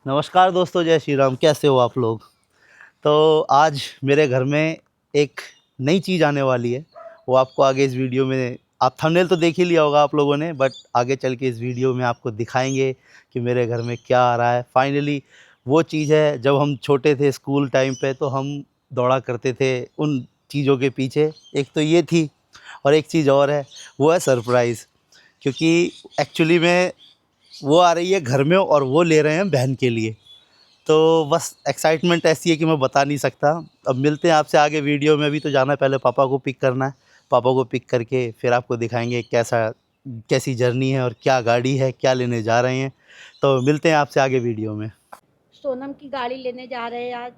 नमस्कार दोस्तों, जय श्री राम। कैसे हो आप लोग? तो आज मेरे घर में एक नई चीज़ आने वाली है। वो आपको आगे इस वीडियो में, आप थंबनेल तो देख ही लिया होगा आप लोगों ने, बट आगे चल के इस वीडियो में आपको दिखाएंगे कि मेरे घर में क्या आ रहा है। फाइनली वो चीज़ है, जब हम छोटे थे स्कूल टाइम पे तो हम दौड़ा करते थे उन चीज़ों के पीछे। एक तो ये थी और एक चीज़ और है, वो है सरप्राइज़। क्योंकि एक्चुअली में वो आ रही है घर में और वो ले रहे हैं बहन के लिए। तो बस एक्साइटमेंट ऐसी है कि मैं बता नहीं सकता। अब मिलते हैं आपसे आगे वीडियो में। अभी तो जाना है, पहले पापा को पिक करना है। पापा को पिक करके फिर आपको दिखाएंगे कैसी जर्नी है और क्या गाड़ी है, क्या लेने जा रहे हैं। तो मिलते हैं आपसे आगे वीडियो में। सोनम की गाड़ी लेने जा रहे हैं आज।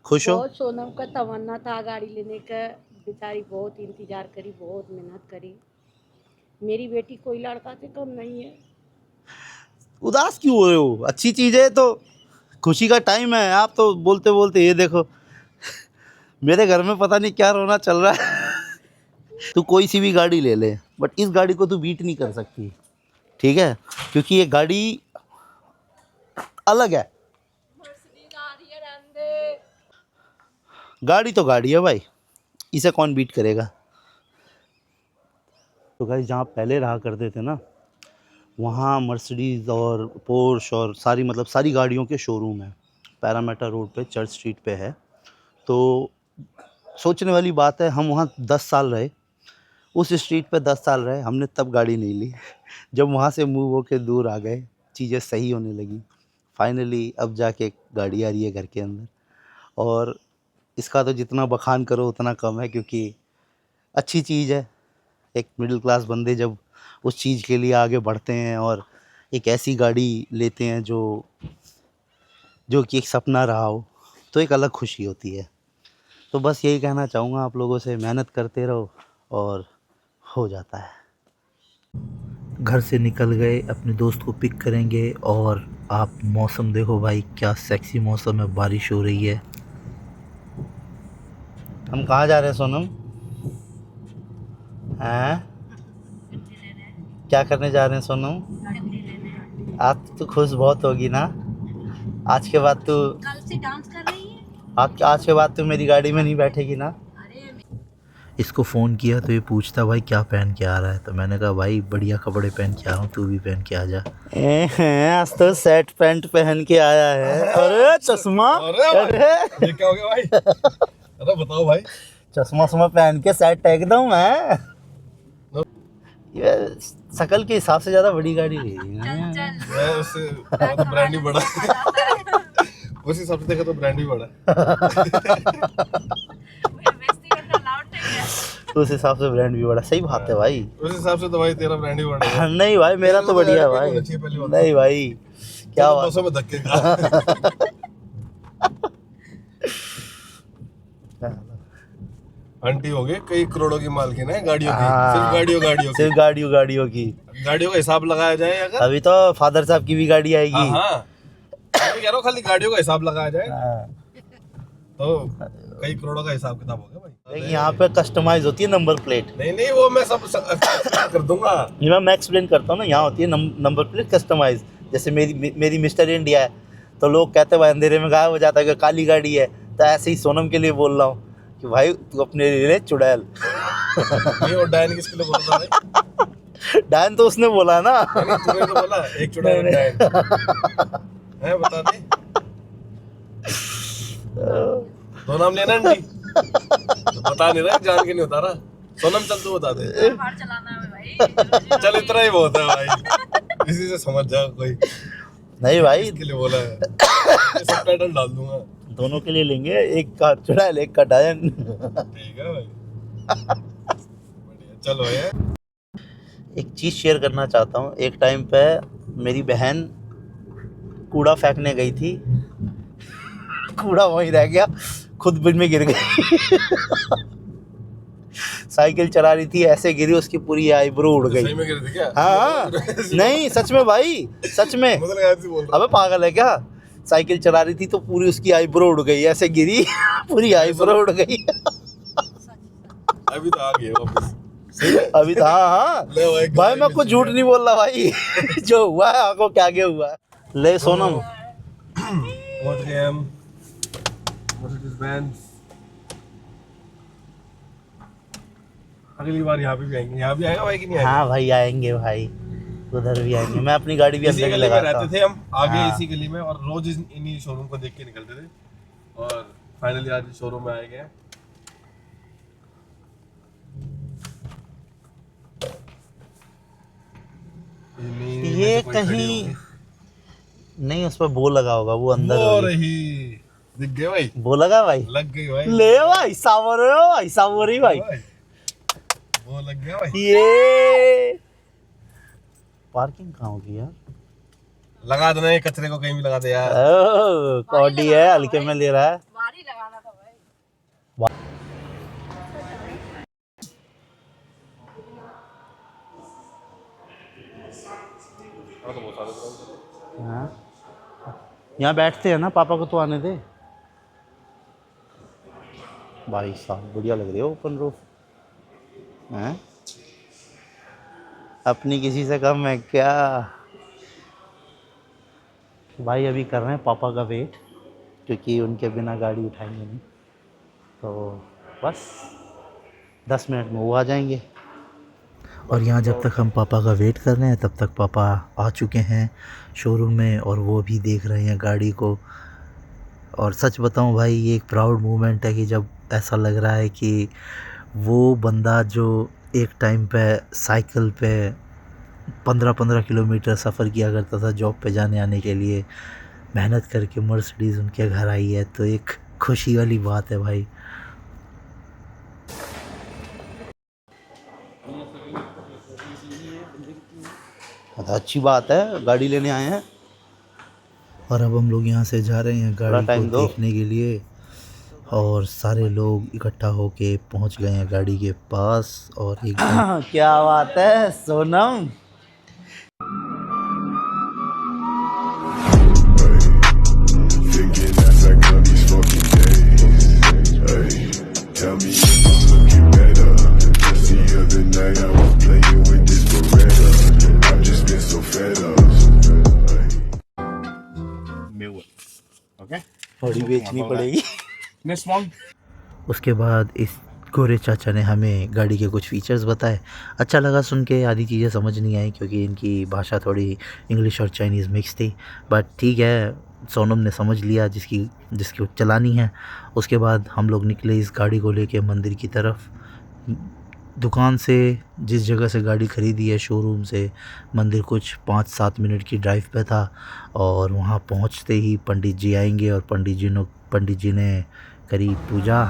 खुश हो? बहुत सोनम का तमन्ना था गाड़ी लेने का। बेचारी बहुत इंतजार करी, बहुत मेहनत करी। मेरी बेटी कोई लड़का से कम नहीं है। उदास क्यों हो रहे हो? अच्छी चीज़ है तो, खुशी का टाइम है। आप तो बोलते बोलते ये देखो, मेरे घर में पता नहीं क्या रोना चल रहा है। तू कोई सी भी गाड़ी ले ले, बट इस गाड़ी को तू बीट नहीं कर सकती, ठीक है? क्योंकि ये गाड़ी अलग है। गाड़ी तो गाड़ी है भाई, इसे कौन बीट करेगा? तो गाइस, जहाँ पहले रहा करते थे ना, वहाँ मर्सिडीज़ और पोर्श और सारी गाड़ियों के शोरूम है। पैरामीटर रोड पे, चर्च स्ट्रीट पे है। तो सोचने वाली बात है, हम वहाँ 10 साल रहे, उस स्ट्रीट पे 10 साल रहे, हमने तब गाड़ी नहीं ली। जब वहाँ से मूव होके दूर आ गए, चीज़ें सही होने लगी। फाइनली अब जाके गाड़ी आ रही है घर के अंदर। और इसका तो जितना बखान करो उतना कम है, क्योंकि अच्छी चीज़ है। एक मिडिल क्लास बंदे जब उस चीज़ के लिए आगे बढ़ते हैं और एक ऐसी गाड़ी लेते हैं जो जो कि एक सपना रहा हो, तो एक अलग खुशी होती है। तो बस यही कहना चाहूँगा आप लोगों से, मेहनत करते रहो और हो जाता है। घर से निकल गए, अपने दोस्त को पिक करेंगे। और आप मौसम देखो भाई, क्या सेक्सी मौसम है, बारिश हो रही है। हम कहाँ जा रहे हैं सोनम? हैं? क्या करने जा रहे हैं सोनम? आज तो खुश बहुत होगी ना? आज के बाद तू कल से डांस कर रही है। आज के बाद तू मेरी गाड़ी में नहीं बैठेगी ना? इसको फ़ोन किया तो ये पूछता भाई क्या पहन के आ रहा है। तो मैंने कहा भाई बढ़िया कपड़े पहन के आ रहा हूँ, तू भी पहन के आ जा। आज तो सेट पैंट पहन के आया है। अरे चश्मा, अरे ये क्या हो गया भाई? अरे बताओ भाई। चश्मा पहन के सेट एकदम है। ये शकल के हिसाब से ज्यादा बड़ी गाड़ी ले रही है। मैं उससे तो ब्रांड ही बड़ा। उस हिसाब से देखा तो ब्रांड ही बड़ा। उस हिसाब से ब्रांड भी बड़ा। सही बात है भाई। उस हिसाब से तो भाई तेरा ब्रांड ही बड़ा है। नहीं भाई, मेरा तो बढ़िया है भाई। नहीं भाई, क्या बात। बसों में धक्के खा। आंटी हो गई कई करोड़ों की मालकिन है गाड़ियों की। सिर्फ गाड़ियों की गाड़ियों का हिसाब लगाया जाए अगर। अभी तो फादर साहब की भी गाड़ी आएगी। हाँ, मैं कह रहा हूँ खाली गाड़ियों का हिसाब लगाया जाए तो कई करोड़ों का हिसाब किताब हो गया भाई। यहाँ पे कस्टमाइज होती है नंबर प्लेट। नहीं वो मैं सब कर दूंगा। मैं एक्सप्लेन करता हूँ ना। यहाँ होती है नंबर प्लेट कस्टमाइज। जैसे मेरी मिस्टर इंडिया है, तो लोग कहते हैं भाई अंधेरे में गायब हो जाता है कि काली गाड़ी है। तो ऐसे ही सोनम के लिए बोल रहा हूँ कि भाई तू अपने लिए चुड़ैल। ये और डायन किसके लिए बोल रहा है? डायन तो उसने बोला ना। तूने तो बोला एक चुड़ैल डायन है, बता दे दो नाम लेना आंटी। तो बता नहीं रहा, जान के नहीं बता रहा। सोनम चल तू बता दे। चलाना है भाई। चल इतना ही बहुत है भाई, इसी से समझ जा कोई। नहीं भाई, इसके लिए बोला है। सबटाइटल डाल दूंगा। दोनों के लिए लेंगे, एक का चुड़ैल एक का डायन। ठीक है भाई। बढ़िया, चलो यार। एक चीज़ शेयर करना चाहता हूँ। एक टाइम पे मेरी बहन कूड़ा फेंकने गई थी, कूड़ा वहीं रह गया, खुद बिन में गिर गई। साइकिल चला रही थी, ऐसे गिरी, उसकी पूरी आईब्रो उड़ गई। सही में गिरी थी क्या? हाँ नहीं, सच में भाई, सच में। अबे पागल है क्या? साइकिल चला रही थी तो पूरी उसकी आईब्रो उड़ गई, ऐसे गिरी पूरी आईब्रो उड़ गई। अभी तो आ गई वापस। अभी तो हाँ भाई, मैं कुछ झूठ नहीं बोल रहा भाई। जो हुआ है आंखों के आगे हुआ है। ले सोनम, पहुंच गए हम मर्सिडीज बेंज। अगली बार यहाँ पे भी आएंगे। यहाँ भी आएगा भाई कि नहीं आएगा? हाँ भाई आएंगे भाई, उधर भी आएंगे। मैं अपनी गाड़ी भी इसी अंदर ही गली में लगाता रहते हूँ। थे हम, आगे हाँ। इसी गली में, और रोज इन्हीं शोरूम को देख के निकलते थे। और फाइनली आज शोरूम में आए गए। ये कहीं नहीं, उस पर वो लगा होगा, वो अंदर वो होगी। रही, दिख गए भाई, वो लगा भाई, लग गई भाई। ले भाई सावर भाई, सावर भाई, वो लग गया भाई। ये पार्किंग कहाँ होगी यार? लगा देना ये कचरे को कहीं भी लगा दे यार। कॉडी है, हल्के में ले रहा है। बारी लगाना था भाई। हाँ। यहाँ बैठते हैं ना, पापा को तो आने दे। भाई साहब बढ़िया लग रही है ओपन रूफ। हैं? अपनी किसी से कम है क्या? भाई अभी कर रहे हैं पापा का वेट, क्योंकि उनके बिना गाड़ी उठाएंगे नहीं। तो बस 10 मिनट में वो आ जाएंगे। और यहाँ जब तक हम पापा का वेट कर रहे हैं, तब तक पापा आ चुके हैं शोरूम में, और वो भी देख रहे हैं गाड़ी को। और सच बताऊं भाई, ये एक प्राउड मोमेंट है कि जब ऐसा लग रहा है कि वो बंदा जो एक टाइम पे साइकिल पे 15-15 किलोमीटर सफ़र किया करता था जॉब पे जाने आने के लिए, मेहनत करके मर्सिडीज़ उनके घर आई है, तो एक खुशी वाली बात है भाई। अच्छी बात है, गाड़ी लेने आए हैं। और अब हम लोग यहाँ से जा रहे हैं गाड़ी को देखने के लिए, और सारे लोग इकट्ठा होके पहुँच गए हैं गाड़ी के पास। और एक क्या बात है Sonam. Tell me if I'm looking better. Just the other night I was playing with this Beretta. I've just been so fed up. Okay, थोड़ी बेचनी पड़ेगी। Next one. उसके बाद इस गोरे चाचा ने हमें गाड़ी के कुछ फीचर्स बताए। अच्छा लगा सुन के। आधी चीज़ें समझ नहीं आई क्योंकि इनकी भाषा थोड़ी इंग्लिश और चाइनीज़ मिक्स थी, बट ठीक है, सोनम ने समझ लिया जिसकी चलानी है। उसके बाद हम लोग निकले इस गाड़ी को लेके मंदिर की तरफ। दुकान से, जिस जगह से गाड़ी ख़रीदी है शोरूम से, मंदिर कुछ 5-7 मिनट की ड्राइव पे था। और वहाँ पहुँचते ही पंडित जी आएंगे, और पंडित जी ने करी पूजा।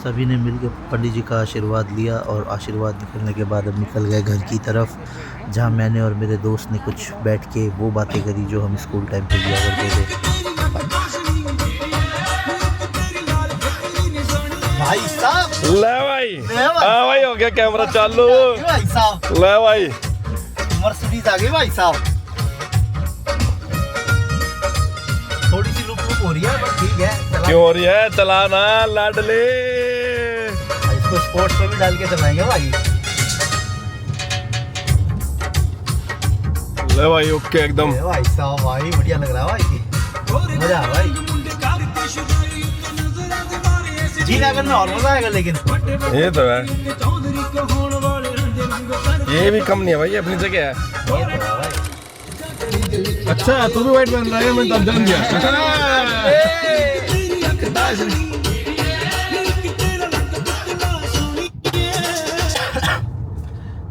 सभी ने मिलकर पंडित जी का आशीर्वाद लिया, और आशीर्वाद निकलने के बाद हम निकल गए घर की तरफ, जहां मैंने और मेरे दोस्त ने कुछ बैठ के वो बातें करी जो हम स्कूल टाइम पे किया करते थे। भाई साहब, ले भाई, हाँ भाई, हो गया कैमरा चालू। भाई साहब, ले भाई, मर्सिडीज आ गई भाई साहब। थोड़ी सी लुक हो रही है, बट ठीक है। क्यों हो रही है? चलाना लाडले। इसको स्पोर्ट्स में भी डाल के चलाएंगे भाई। ले भाई, ओके एकदम। भाई साहब, भाई बढ़िया लग रहा है भाई, मजा आ भाई। जी नगर में और मजा आएगा, लेकिन ये तो है, ये भी कम नहीं है भाई, अपनी जगह है। ये तो है भाई। अच्छा, तू भी वाइट पहन रहा है, मैं तब जान गया।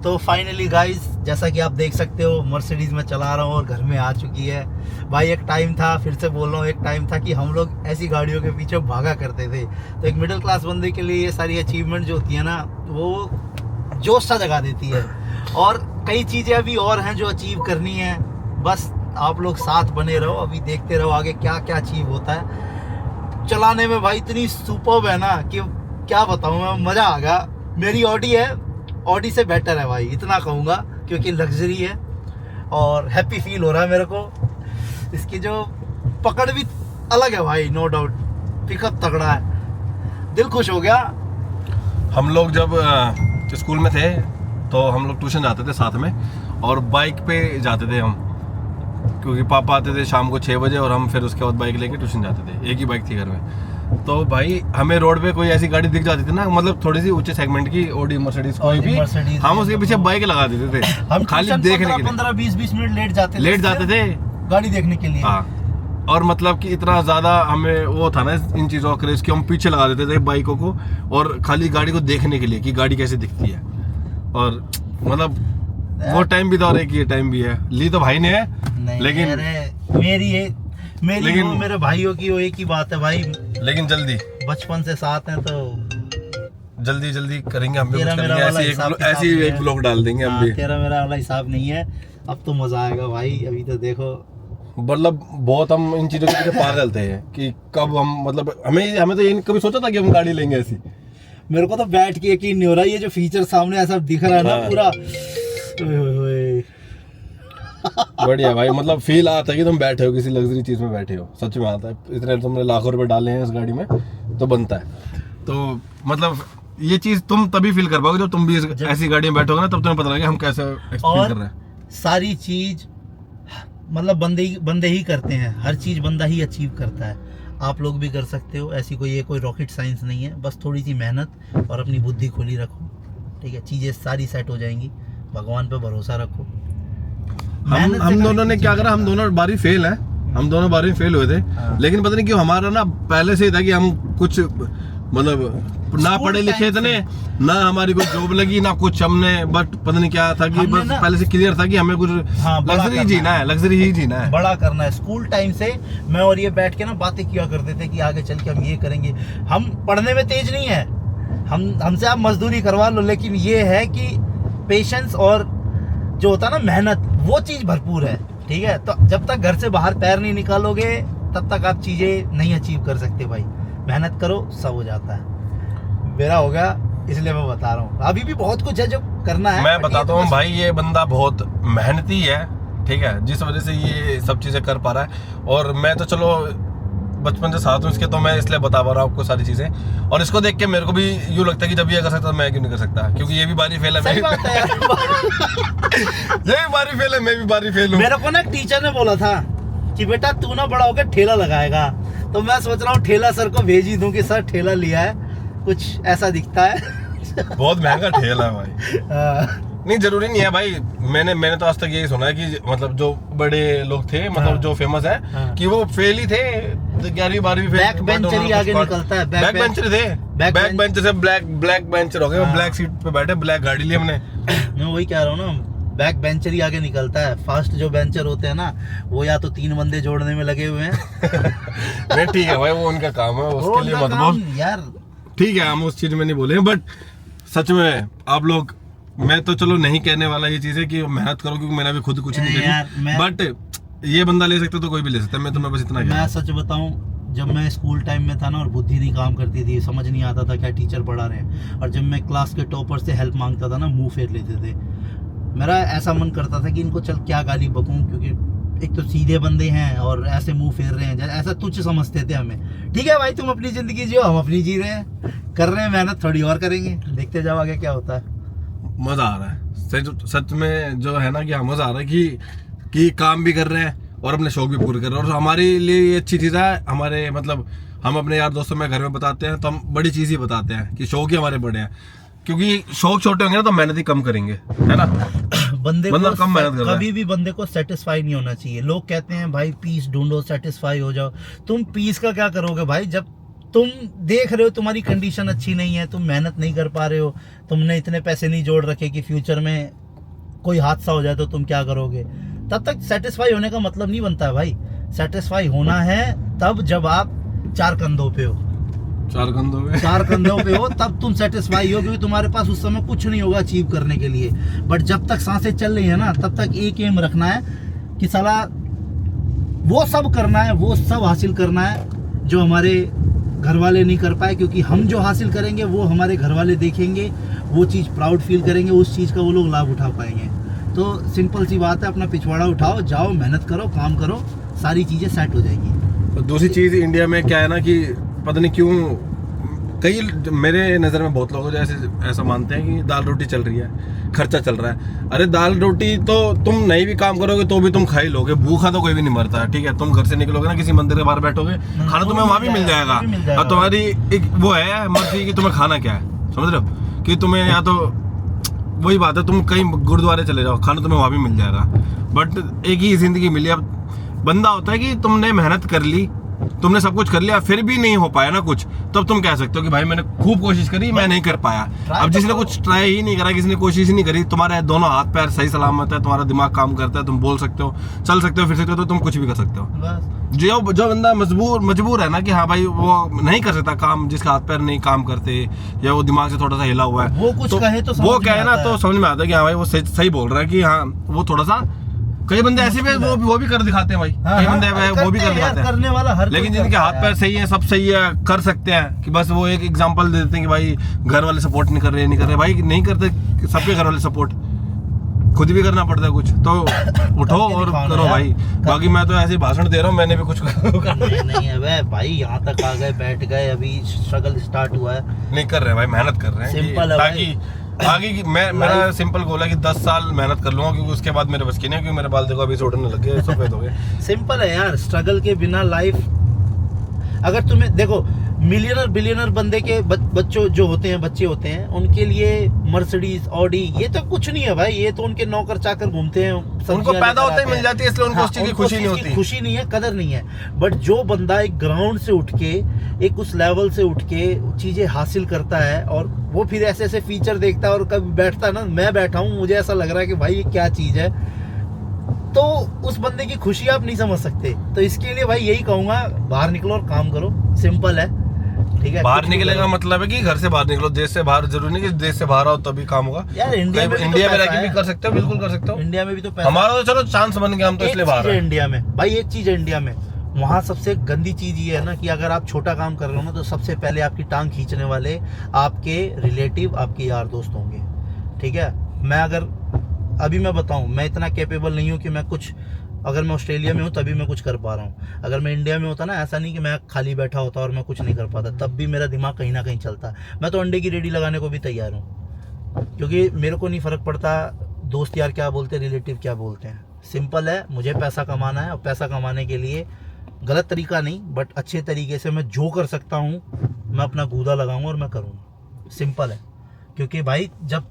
तो फाइनली गाइस, जैसा कि आप देख सकते हो, मर्सिडीज में चला रहा हूँ और घर में आ चुकी है। भाई एक टाइम था, फिर से बोल रहा हूँ, एक टाइम था कि हम लोग ऐसी गाड़ियों के पीछे भागा करते थे। तो एक मिडिल क्लास बंदे के लिए ये सारी अचीवमेंट जो होती है ना, वो जोश सा जगा देती है। और कई चीज़ें अभी और हैं जो अचीव करनी है, बस आप लोग साथ बने रहो, अभी देखते रहो आगे क्या क्या अचीव होता है। चलाने में भाई इतनी सुपर्ब है ना कि क्या बताऊँ मैं, मज़ा आ गया। मेरी ऑडी है, ऑडी से बेटर है भाई, इतना कहूँगा, क्योंकि लग्जरी है और हैप्पी फील हो रहा है मेरे को। इसकी जो पकड़ भी अलग है भाई, नो डाउट, पिकअप तगड़ा है, दिल खुश हो गया। हम लोग जब स्कूल में थे तो हम लोग ट्यूशन जाते थे साथ में, और बाइक पे जाते थे हम, क्योंकि पापा आते थे शाम को 6 बजे और हम फिर उसके बाद बाइक लेके ट्यूशन जाते थे। एक ही बाइक थी घर में। तो भाई हमें रोड पे कोई ऐसी गाड़ी दिख जाती थी ना, मतलब थोड़ी सी ऊंचे सेगमेंट की, ऑडी मर्सिडीज कोई भी, हम उसके पीछे बाइक लगा देते थे, हम खाली देखने के लिए। 15-20 मिनट लेट जाते थे गाड़ी देखने के लिए। हाँ, और मतलब कि इतना ज़्यादा हमें वो था ना इन चीज़ों का क्रेज कि हम पीछे लगा देते थे बाइकों को, और खाली गाड़ी को देखने के लिए कि गाड़ी कैसे दिखती है। और मतलब वो टाइम भी था और एक ये टाइम भी है। ली तो भाई ने है, लेकिन मेरी मेरे भाइयों की वो एक ही बात है भाई, लेकिन जल्दी बचपन से साथ हैं तो जल्दी करेंगे हम भी, तेरा कुछ मेरा करेंगे, वाला हिसाब ऐसी किताब एक ब्लॉग डाल देंगे हम भी। तेरा मेरा वाला हिसाब नहीं है, अब तो मजा आएगा भाई। अभी तो देखो, मतलब बहुत हम इन चीज़ों के पीछे पागल थे कि कब हम, मतलब हमें तो ये कभी सोचा था कि हम गाड़ी लेंगे ऐसी। मेरे को तो बैठ के यकीन नहीं हो रहा, ये जो फीचर सामने ऐसा दिख रहा है ना पूरा, बढ़िया भाई, मतलब फील आता है कि तुम बैठे हो किसी लग्जरी चीज में बैठे हो, सच में आता है। इतने तुमने लाखों रुपए डाले हैं इस गाड़ी में तो बनता है। तो मतलब ये चीज तुम तभी फील कर पाओगे जब तुम भी ऐसी गाड़ी में बैठोगे ना, तब तुम्हें पता लगेगा हम कैसे एक्सपीरियंस कर रहे हैं। सारी चीज मतलब बंदे ही करते हैं, हर चीज बंदा ही अचीव करता है। आप लोग भी कर सकते हो, ऐसी कोई रॉकेट साइंस नहीं है, बस थोड़ी सी मेहनत और अपनी बुद्धि खुली रखो, ठीक है, चीजें सारी सेट हो जाएंगी। भगवान पे भरोसा रखो। हम दोनों ने क्या करा, हम दोनों बारी फेल हैं, हम दोनों बारी फेल हुए थे। लेकिन पता नहीं क्यों हमारा ना पहले से ही था कि हम कुछ मतलब ना पढ़े लिखे इतने, ना हमारी कोई जॉब लगी, ना कुछ हमने, बट पता नहीं क्या था कि बस पहले से क्लियर था कि हमें कुछ लग्जरी जीना है, लग्जरी ही जीना है, बड़ा करना है। स्कूल टाइम से मैं और ये बैठ के ना बातें किया करते थे कि आगे चल के हम ये करेंगे। हम पढ़ने में तेज नहीं है, हमसे आप मजदूरी करवा लो, लेकिन ये है कि पेशेंस और जो होता है ना मेहनत, वो चीज भरपूर है, ठीक है। तो जब तक घर से बाहर पैर नहीं निकालोगे तब तक आप चीजें नहीं अचीव कर सकते भाई। मेहनत करो, सब हो जाता है। मेरा हो गया, इसलिए मैं बता रहा हूँ। अभी भी बहुत कुछ है जो करना है। मैं बताता हूँ भाई, ये बंदा बहुत मेहनती है, ठीक है, जिस वजह से ये सब चीजें कर पा रहा है। और मैं तो चलो बचपन से साथ हूँ इसके, तो मैं इसलिए बता पा रहा हूँ आपको सारी चीजें। और इसको देख के मेरे को भी यूँ लगता है कि जब ये कर सकता तो मैं क्यों नहीं कर सकता, क्योंकि ये भी बारी फेल है, मैं भी ये भी बारी फेल है, मैं भी बारी फेल हूँ। मेरे को ना टीचर ने बोला था कि बेटा तू ना बड़ा होकर ठेला लगाएगा, तो मैं सोच रहा हूँ ठेला सर को भेज ही दूं कि सर ठेला लिया है, कुछ ऐसा दिखता है। बहुत महंगा ठेला है भाई। नहीं, जरूरी नहीं है भाई। मैंने तो आज तक यही सुना है कि मतलब जो बड़े लोग थे, मतलब जो फेमस है, कि वो फेल ही थे, 11वीं 12वीं फेल, बैक बेंचर ही आगे निकलता है। बैक बेंचर थे, बैक बेंचर से ब्लैक बेंचर हो गए, ब्लैक सीट पे बैठे, ब्लैक गाड़ी ली हमने। मैं वही कह रहा हूँ ना, बैक बेंचर ही आगे निकलता है। फास्ट जो बेंचर होते हैं ना, वो या तो 3 बंदे जोड़ने में लगे हुए हैं। नहीं ठीक है भाई, वो उनका काम है, उसके लिए मत बोल यार, ठीक है, हम उस चीज में नहीं बोले। बट सच में आप लोग, मैं तो चलो नहीं कहने वाला ये चीज है कि मेहनत करो, क्योंकि मैंने भी खुद कुछ नहीं करी, बट ये बंदा ले सकता तो कोई भी ले सकता है। मैं तुम्हें बस इतना मैं सच बताऊं, जब मैं स्कूल टाइम में था ना और बुद्धि नहीं काम करती थी, समझ नहीं आता था क्या टीचर पढ़ा रहे हैं, और जब मैं क्लास के टॉपर से हेल्प मांगता था ना, मुंह फेर लेते थे। मेरा ऐसा मन करता था कि इनको चल क्या गाली बकूं, क्योंकि एक तो सीधे बंदे हैं और ऐसे मुंह फेर रहे हैं, ऐसा तुच्छ समझते थे हमें। ठीक है भाई, तुम अपनी जिंदगी जियो, हम अपनी जी रहे हैं, कर रहे हैं मेहनत, थोड़ी और करेंगे, देखते जाओ आगे क्या होता है। मजा आ रहा है सच में, जो है ना कि मजा आ रहा है कि काम भी कर रहे हैं और अपने शौक भी पूरे कर रहे हैं। और हमारे लिए ये अच्छी चीज़ है, हमारे मतलब हम अपने यार दोस्तों में घर में बताते हैं तो हम बड़ी चीज़ ही बताते हैं कि शौक ही हमारे बड़े हैं, क्योंकि शौक छोटे होंगे ना तो मेहनत ही कम करेंगे, है ना। बंदे को कम मेहनत कर रहा है। कभी भी बंदे को सेटिस्फाई नहीं होना चाहिए। लोग कहते हैं भाई पीस ढूंढो, सेटिस्फाई हो जाओ। तुम पीस का क्या करोगे भाई, जब तुम देख रहे हो तुम्हारी कंडीशन अच्छी नहीं है, तुम मेहनत नहीं कर पा रहे हो, तुमने इतने पैसे नहीं जोड़ रखे कि फ्यूचर में कोई हादसा हो जाए तो तुम क्या करोगे, तब तक सेटिस्फाई होने का मतलब नहीं बनता है भाई। सेटिस्फाई होना है तब जब आप 4 कंधों पे हो, 4 कंधों में 4 कंधों पे हो तब तुम सेटिस्फाई हो, क्योंकि तुम्हारे पास उस समय कुछ नहीं होगा अचीव करने के लिए। बट जब तक सांसें चल रही है ना, तब तक एक एम रखना है कि साला वो सब करना है, वो सब हासिल करना है जो हमारे घर वाले नहीं कर पाए, क्योंकि हम जो हासिल करेंगे वो हमारे घर वाले देखेंगे, वो चीज़ प्राउड फील करेंगे, उस चीज़ का वो लोग लाभ उठा पाएंगे। तो सिंपल सी बात है, अपना पिछवाड़ा उठाओ, जाओ, मेहनत करो, काम करो, सारी चीज़ें सेट हो जाएगी। और दूसरी चीज़ इंडिया में क्या है ना कि पता नहीं क्यों कई मेरे नज़र में बहुत लोग जैसे ऐसा मानते हैं कि दाल रोटी चल रही है, खर्चा चल रहा है। अरे दाल रोटी तो तुम नहीं भी काम करोगे तो भी तुम खा ही लोगे, भूखा तो कोई भी नहीं मरता है, ठीक है। तुम घर से निकलोगे ना, किसी मंदिर के बाहर बैठोगे, खाना तुम्हें वहाँ भी मिल जाएगा, और तुम्हारी एक वो है मर्जी कि तुम्हें खाना क्या है, समझ रहे हो, कि तुम्हें या तो वही बात है, तुम कहीं गुरुद्वारे चले जाओ, खाना तुम्हें वहाँ भी मिल जाएगा। बट एक ही जिंदगी मिली। अब बंदा होता है कि तुमने मेहनत कर ली, तुमने सब कुछ कर लिया, फिर भी नहीं हो पाया ना कुछ, तब तुम कह सकते हो कि भाई मैंने खूब कोशिश करी, मैं नहीं कर पाया। अब जिसने कुछ ट्राई ही नहीं करा, किसी ने कोशिश ही नहीं करी, तुम्हारे दोनों हाथ पैर सही सलामत है, तुम्हारा दिमाग काम करता है, तुम बोल सकते हो, चल सकते हो, फिर सकते हो, तो तुम कुछ भी कर सकते हो। जो बंदा मजबूर है ना कि हाँ भाई वो नहीं कर सकता काम, जिसके हाथ पैर नहीं काम करते या वो दिमाग से थोड़ा सा हिला हुआ है, वो कुछ कहे तो वो कहे ना तो समझ में आता है कि हाँ भाई वो सही बोल रहा है, कि हाँ वो थोड़ा सा। कई बंदे ऐसे भी वो भी कर दिखाते हैं भाई, कई बंदे वो भी कर दिखाते हैं, करने वाला हर लेकिन जिनके हाथ पैर सही है, सब सही है, कर सकते हैं, कि बस वो एक एग्जांपल दे देते हैं कि भाई घर वाले सपोर्ट नहीं कर रहे भाई, नहीं करते सबके घर वाले सपोर्ट, खुद भी करना पड़ता है कुछ, तो उठो और करो भाई। बाकी मैं तो ऐसे भाषण दे रहा हूँ, मैंने भी कुछ नहीं है वे भाई, यहाँ तक आ गए, बैठ गए, अभी स्ट्रगल स्टार्ट हुआ है, नहीं कर रहे भाई, मेहनत कर रहे हैं, सिंपल है ताकि आगे की मेरा सिंपल गोल है कि 10 साल मेहनत कर लूंगा, क्योंकि उसके बाद मेरे बस की नहीं, क्योंकि मेरे बाल देखो अभी से उड़ने लग गए, सफेद हो गए। सिंपल है यार, स्ट्रगल के बिना लाइफ, अगर तुम्हें देखो मिलियनर बिलियनर बंदे के बच्चे होते हैं, उनके लिए मर्सिडीज, ऑडी, ये तो कुछ नहीं है भाई, ये तो उनके नौकर चाकर घूमते हैं, उनको पैदा होते ही मिल जाती है, इसलिए उनको उस चीज की खुशी नहीं होती, खुशी नहीं है, कदर नहीं है। बट जो बंदा एक ग्राउंड से उठ के, एक उस लेवल से उठ के चीजें हासिल करता है, और वो फिर ऐसे ऐसे फीचर देखता है, और कभी बैठता है ना, मैं बैठा हूँ, मुझे ऐसा लग रहा है कि भाई ये क्या चीज है, तो उस बंदे की खुशी आप नहीं समझ सकते। तो इसके लिए भाई यही कहूंगा, बाहर निकलो और काम करो, सिंपल है, ठीक है। बाहर निकले का मतलब है कि घर से बाहर निकलो, देश से बाहर, जरूरी नहीं कि देश से बाहर आओ तभी काम होगा यार। इंडिया में रह के भी कर सकते हो, बिल्कुल कर सकते हो, इंडिया में भी तो पैसा, हमारा तो चलो चांस बन गया, हम तो इसलिए बाहर हैं। इंडिया में भाई एक चीज है, इंडिया में वहाँ सबसे गंदी चीज ये है ना कि अगर आप छोटा काम कर रहे हो ना, तो सबसे पहले आपकी टांग खींचने वाले आपके रिलेटिव, आपके यार दोस्त होंगे, ठीक है। अभी मैं बताऊं, मैं इतना कैपेबल नहीं हूं कि मैं कुछ, अगर मैं ऑस्ट्रेलिया में हूं तभी मैं कुछ कर पा रहा हूं, अगर मैं इंडिया में होता ना, ऐसा नहीं कि मैं खाली बैठा होता और मैं कुछ नहीं कर पाता, तब भी मेरा दिमाग कहीं ना कहीं चलता। मैं तो अंडे की रेडी लगाने को भी तैयार हूँ, क्योंकि मेरे को नहीं फर्क पड़ता दोस्त यार क्या बोलते हैं, रिलेटिव क्या बोलते हैं। सिंपल है, मुझे पैसा कमाना है, और पैसा कमाने के लिए गलत तरीका नहीं, बट अच्छे तरीके से मैं जो कर सकता हूँ, मैं अपना गूदा लगाऊंगा और मैं करूँगा, सिंपल है। क्योंकि भाई जब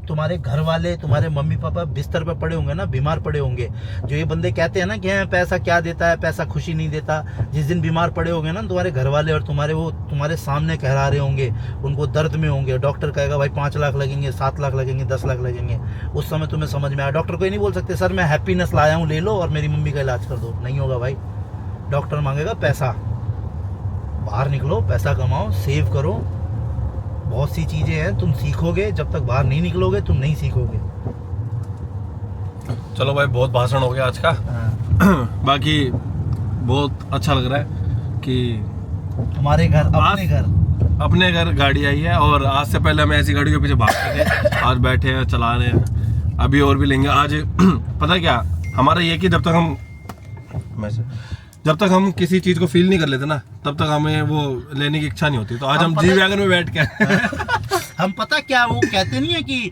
तुम्हारे घर वाले, तुम्हारे मम्मी पापा बिस्तर पे पड़े होंगे ना, बीमार पड़े होंगे, जो ये बंदे कहते हैं ना कि पैसा क्या देता है, पैसा खुशी नहीं देता, जिस दिन बीमार पड़े होंगे ना तुम्हारे घर वाले, और तुम्हारे सामने कहरा रहे होंगे, उनको दर्द में होंगे, डॉक्टर कहेगा भाई 5 लाख लगेंगे, 7 लाख लगेंगे, 10 लाख लगेंगे, उस समय तुम्हें समझ में आया। डॉक्टर को ये नहीं बोल सकते सर मैं हैप्पीनेस लाया हूँ, ले लो और मेरी मम्मी का इलाज कर दो, नहीं होगा भाई। डॉक्टर मांगेगा पैसा, बाहर निकलो, पैसा कमाओ, सेव करो, बहुत सी चीजें हैं, तुम सीखोगे, जब तक बाहर नहीं निकलोगे तुम नहीं सीखोगे। चलो भाई, बहुत भाषण हो गया आज का। बाकी बहुत अच्छा लग रहा है कि हमारे घर, अपने घर गाड़ी आई है, और आज से पहले हम ऐसी गाड़ी के पीछे भागते थे, आज बैठे हैं, चला रहे हैं, अभी और भी लेंगे आज। पता क्या हमारा ये कि जब तक हम किसी चीज को फील नहीं कर लेते ना, तब तक हमें वो लेने की इच्छा नहीं होती। तो आज हम जी वैगन में बैठ के हम पता क्या, वो कहते नहीं है कि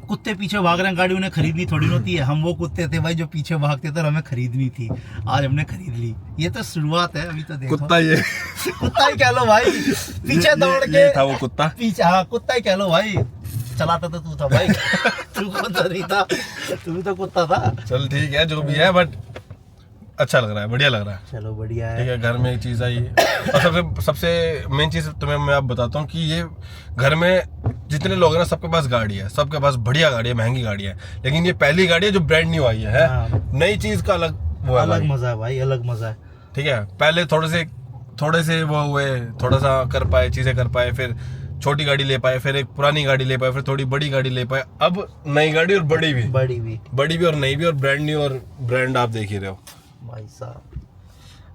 कुत्ते पीछे भाग रहे हैं, गाड़ी उन्हें खरीदनी थोड़ी होती है। हम वो कुत्ते थे भाई जो पीछे भागते थे और हमें खरीदनी थी, आज हमने खरीद ली। ये तो शुरुआत है, अभी तो देखो। कुत्ता ही कह लो भाई, पीछे दौड़ के था वो कुत्ता, पीछे, हाँ कुत्ता ही कह लो भाई, चलाता तो तू था भाई। तू कुत्ता नहीं था, तू तो कुत्ता था। चल ठीक है, जो भी है, बट अच्छा लग रहा है, बढ़िया लग रहा है। चलो बढ़िया है, ठीक है। घर में एक चीज़ आई है, और सबसे मेन चीज़ तुम्हें मैं आप बताता हूँ कि ये घर में जितने लोग हैं ना, सबके पास गाड़ी है, सबके पास बढ़िया गाड़ी है, महंगी गाड़ी है, लेकिन ये पहली गाड़ी है जो ब्रांड न्यू आई है। नई चीज़ का अलग वो है अलग भाई। मजा है भाई, अलग मजा है। ठीक है, पहले थोड़े से वो हुए, थोड़ा सा कर पाए, चीजें कर पाए, फिर छोटी गाड़ी ले पाए, फिर एक पुरानी गाड़ी ले पाए, फिर थोड़ी बड़ी गाड़ी ले पाए, अब नई गाड़ी और बड़ी भी और नई भी और ब्रांड न्यू और ब्रांड आप देख ही रहे हो भाई साहब।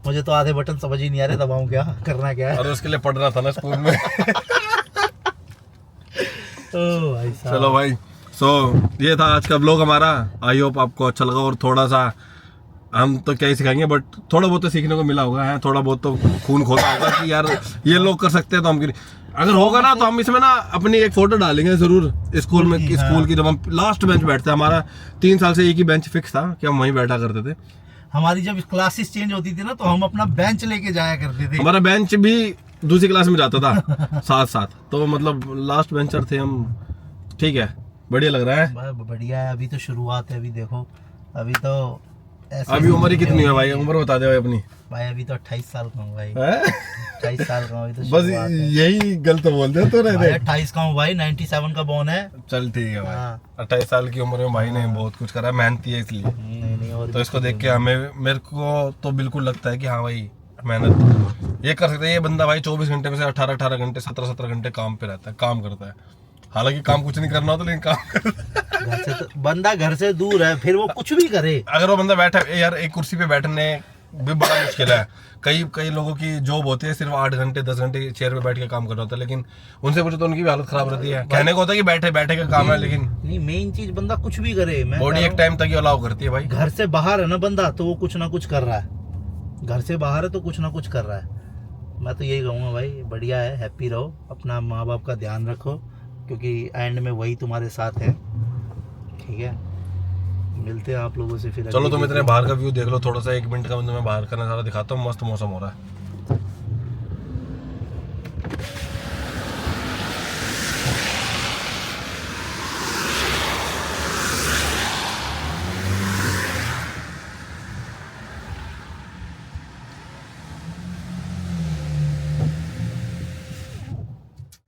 मुझे तो आधे बटन समझ ही नहीं आ रहे, दबाऊं क्या, करना क्या है। और उसके लिए पढ़ना था ना स्कूल में। ओ भाई साहब। चलो भाई, सो ये था आज का व्लॉग हमारा। आई होप आपको अच्छा लगा, और थोड़ा सा हम तो क्या ही सिखाएंगे, बट थोड़ा बहुत तो सीखने को मिला होगा है, थोड़ा बहुत तो खून खोला होगा कि यार ये लोग कर सकते हैं तो हम क्यों नहीं। अगर होगा ना तो हम इसमें ना अपनी एक फोटो डालेंगे जरूर स्कूल में, कि स्कूल की जब हम लास्ट बेंच बैठते हैं। हमारा 3 साल से एक ही बेंच फिक्स था कि हम वहीं बैठा करते थे। हमारी जब क्लासेस चेंज होती थी ना, तो हम अपना बेंच लेके जाया करते थे। हमारा बेंच भी दूसरी क्लास में जाता था साथ साथ, तो मतलब लास्ट बेंचर थे हम। ठीक है, बढ़िया लग रहा है। बढ़िया है, अभी तो शुरुआत है, अभी देखो, अभी तो ऐसे अभी उम्र ही कितनी है भाई, उम्र बता दे भाई अपनी। भाई अभी तो 28 साल का हूँ भाई, हैं? 28 साल का हूँ अभी तो। बस शुरुआत है। यही गलत बोल दे तो भाई रहते। 28 का हूँ भाई, 97 का बॉर्न है। चल ठीक है भाई, हाँ। 28 साल की उम्र में भाई ने बहुत कुछ करा, मेहनती है इसलिए। नहीं और तो इसको देख के मेरे को तो बिल्कुल लगता है कि हाँ भाई मेहनत ये कर सकते हैं। ये बंदा भाई 24 घंटे में से 18 घंटे 17 घंटे काम पे रहता है, काम करता है। हालांकि काम कुछ नहीं करना होता, लेकिन काम करता घर से तो, बंदा घर से दूर है, फिर वो कुछ भी करे। अगर वो बंदा बैठा यार, एक कुर्सी पे बैठने भी बड़ा मुश्किल है। कई लोगों की जॉब होती है सिर्फ 8 घंटे 10 घंटे चेयर पे बैठ के काम करना होता है, लेकिन उनसे पूछो तो उनकी भी हालत खराब रहती है। कहने को होता है कि बैठे बैठे का काम है, लेकिन नहीं, मेन चीज बंदा कुछ भी करे। मैं बॉडी कह एक रहा टाइम तक ही अलाउ करती है भाई। हूं, घर से बाहर है ना बंदा, तो वो कुछ ना कुछ कर रहा है। घर से बाहर है तो कुछ ना कुछ कर रहा है। मैं तो यही कहूँगा भाई, बढ़िया है, हैप्पी रहो, अपना माँ बाप का ध्यान रखो, क्योंकि एंड में वही तुम्हारे साथ है। ठीक है, मिलते हैं आप लोगों से फिर। चलो तुम इतने बाहर का व्यू देख लो, थोड़ा सा 1 मिनट का मैं बाहर का नज़ारा दिखाता हूँ। मस्त मौसम हो रहा है।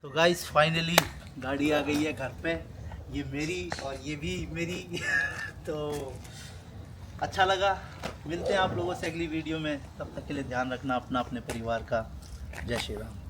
तो गाइस फाइनली गाड़ी आ गई है घर पे, ये मेरी और ये भी मेरी। तो अच्छा लगा, मिलते हैं आप लोगों से अगली वीडियो में। तब तक के लिए ध्यान रखना अपना, अपने परिवार का। जय श्री राम।